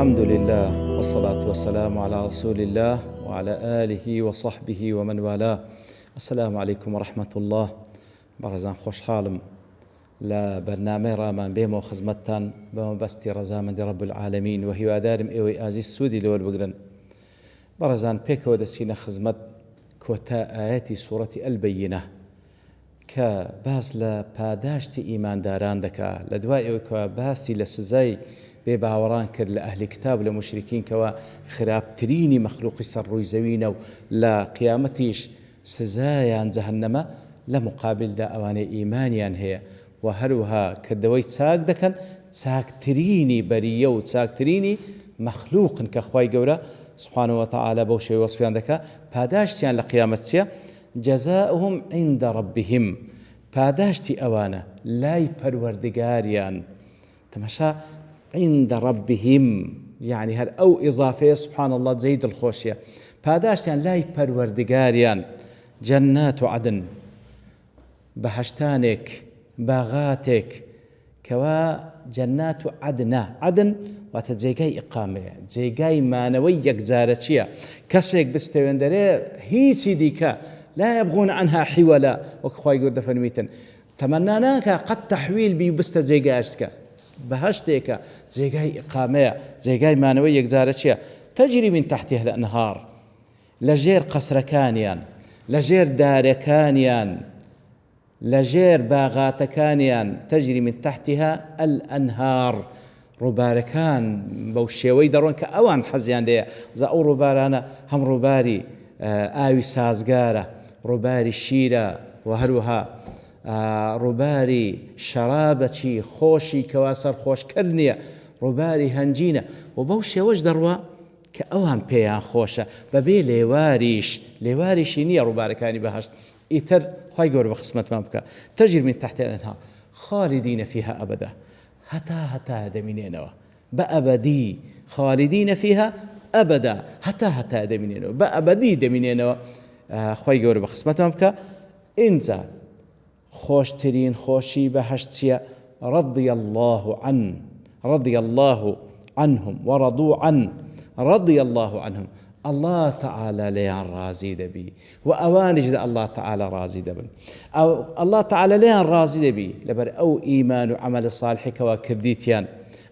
الحمد لله والصلاة والسلام على رسول الله وعلى آله وصحبه ومن والاه. السلام عليكم ورحمة الله. بەڕێزان خۆشحاڵم لە بەرنامەی ڕامان بێمەوە خزمەتتان بەمەبەستی ڕەزامەندی رب العالمین و هیوادارم ئێوەی ئازیز سوودی لەوە بگرن. بەڕێزان پێکەوە دەچینە خزمەت کۆتا ئاەتی سوورەتی ئەلبەیینە کە باس لە پاداشتی ئیمانداران دەکات، لە دوای ئەوەی کە باسی لە سزای بێ باوەڕان کرد لە ئەهلی کتاب لە مشریکین کەوا خراپترینی مەخلوقی سەرڕووی زەوینە و لە قیامەتیش سزایان جەهەنەمە، لە مقابلدا ئەوانەی ئیمانیان هەیە و هەروەها کردەوەی چاک دەکەن، چاکترینی بەریە و چاکترینی مەخلوقن کە خوای گەورە سبحانه وتعالى بەو شێوەی وەسفیان دەکات. پاداشتیان لە قیامەت چییە؟ جەزاؤهم عند ربهم، پاداشتی ئەوانە لای پەروەردگاریان. تەماشا عند ربهم يعني هەر ئەو ئیضافەیە سبحان الله جێی دڵخۆشیە. پاداشتیان لای پەروەردگاریان جەنات و عەدن، بەهەشتانێک باغاتێک کەوا جەنات و عەدنە، عەدن واتە جێگای ئیقامەیە، جێگای مانەوەی یەکجارەچیە. کەسێک بستەوێندەرێ هیچی دیکە لا يبغون عنها حیوەلا، وەک خوای گەورە دەفەرمیتن تەمەنا ناکە قەت تەحویل بی بستە جێگایشتکە، بەهەشتێکە، جێگای ئیقامەیە، جێگای مانەوەی یەکجارەچیە. تەجری من تحتها الأنهار، لەژێر قەسرەکانیان، لەژێر دارەکانیان، لەژێر باغاتەکانیان، تەجری من تحتها الأنهار، ڕووبارەکان بەو شێوەی دەڕۆن کە ئەوان حەزیان لێیە. ئەو ڕووبارانە هەم ڕووباری ئاوی سازگارە، ڕووباری شیرە و هەروەها ڕووباری شەرابەکی خۆشی کەوا سەرخۆشکەر نییە، ڕووباری هەنجینە و بەو شێوەش دەڕوا کە ئەوان پێیان خۆشە بەبێ لێواریشی نییە ڕووبارەکانی بەهەشت. ئیتر خوای گەورە بە خسمەتمان بکە. تەجری من تحتها الأنهار خالدین فيها أبدا، هەتا دەمینێنەوە بە ئەبەدی، خالدین فيها أبدا هەتا دەمینێنەوە بە ئەبەدی دەمینێنەوە. خوای گەورە بە خسمەتمان بکە. ئینجا خۆشترین خۆشی بەهەشت چییە؟ رضي الله عنهم ورضوا عنه، رضي الله عنهم، الله تعالى ليان رازي دبي وأوانج الله تعالى رازي دبن، أو الله تعالى ليان رازي دبي لبر أو إيمان وعمل صالح كوا كرديتيان،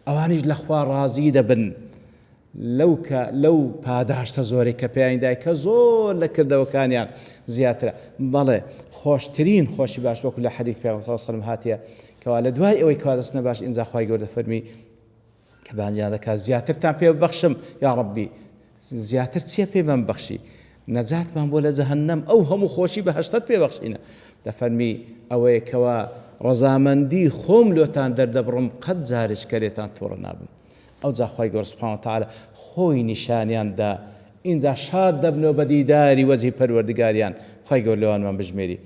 أوانج لخوا رازي دبن. لو پاداشت زۆری کە پێیان دای کە زۆر لە کردەوەکانیان زیاترە، بەڵێ خۆشترین خۆشی باش وەکو لە حەدیث پێغەمبەر صلی الله علیه و سلم هاتیە کەوا لە دوای ئەوەی کوا دەستنە باش ئینجا خوای گەورە دەفەرمی کە بانجیان دەکات زیاترتان پێ ببەخشم یا ڕەبی، زیاتر چییە پێ بمبەخشی؟ نەجاتمان بۆ لە جەهەنەم، ئەو هەموو خۆشی بەهەشتت پێبەخشینە. دەفەرمی ئەوەیە کەوا ڕەزامەندی خۆم لۆتان دەردەبڕم قەت جارش کەرێتان تووڕە نابم. ئەو جا خوای گەورە سبحانه وتعالى خۆی نیشانیاندا ئینجا شاد دەبنەوە بە دیداری وەجهی پەروەردگاریان. خوای گەورە لەوانمان بژمێری.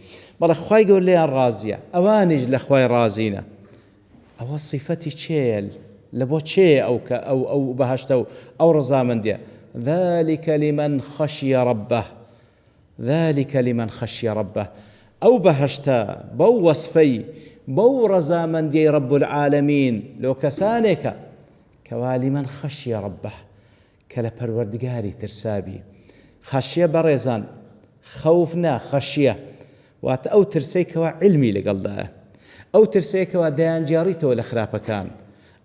بەڵێ خوای گەورە لێیان ڕازیە، ئەوانیش لە خوای ڕازینە. ئەوە صیفەتی چێل لە بۆ چێ ئەو بەهەشتە و ئەو ڕەزامەندیە. ذلك لمن خشي ربه، ئەو بەهەشتە بەو وەسفەی بەو ڕەزامەندیەی رب العالمین لۆ کەسانێکە کەوا لمن خشي ربه کە لە پەروەردگاری ترسابی. خەشیە بەڕێزان خەوف نا، خەشیە واتە ئەو ترسەی کەوا علمی لەگەڵدایە، ئەو ترسەیە کەوا دەیانجێڕیتەوە لە خراپەکان،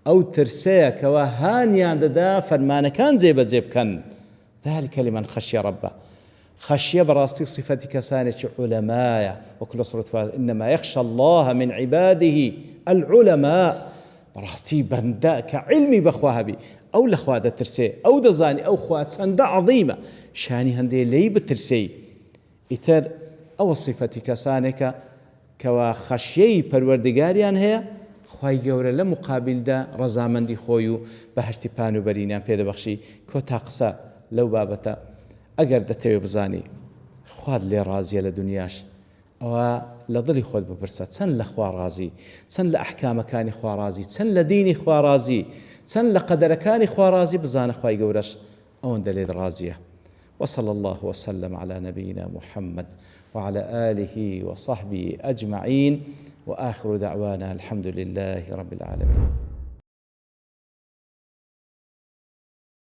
ئەو ترسەیە کەوا هانیان دەدا فەرمانەکان جێبەجێ بکەن. ذلك لمن خشي ربه. خشية براستي صفتي كسانة علماء، وكل صورة إنما يخشى الله من عباده العلماء. براستي بندا كعلمي بخواهبي أو لخوادة ترسي أو دزاني أو خوات سندة عظيمة شاني هندي لي بترسي. إتر أو صفتي كسانك كوا خشيي پروردگاريان هي خوای گەورە لە مقابلدا ڕەزامەندی خۆی و بەهەشتی پان و بەرینیان پێدەبەخشی. کۆتا قسە لەو بابەتە ئەگەر دەتەوێ بزانی خواد لێ ڕازیە لە دنیاش، ئەوە لە دڵی خۆت بپرسە چەند لە خوا ڕازی، چەند لە ئەحکامەکانی خوا ڕازی، چەند لە دینی خوا ڕازی، چەند لە قەدەرەکانی خوا ڕازی، بزانە خوای گەورەش ئەوەندە لێت ڕازیە. وصلى الله وسلم على نبينا محمد وعلى آله وصحبه أجمعين، وآخر دعوانا الحمد لله رب العالمين.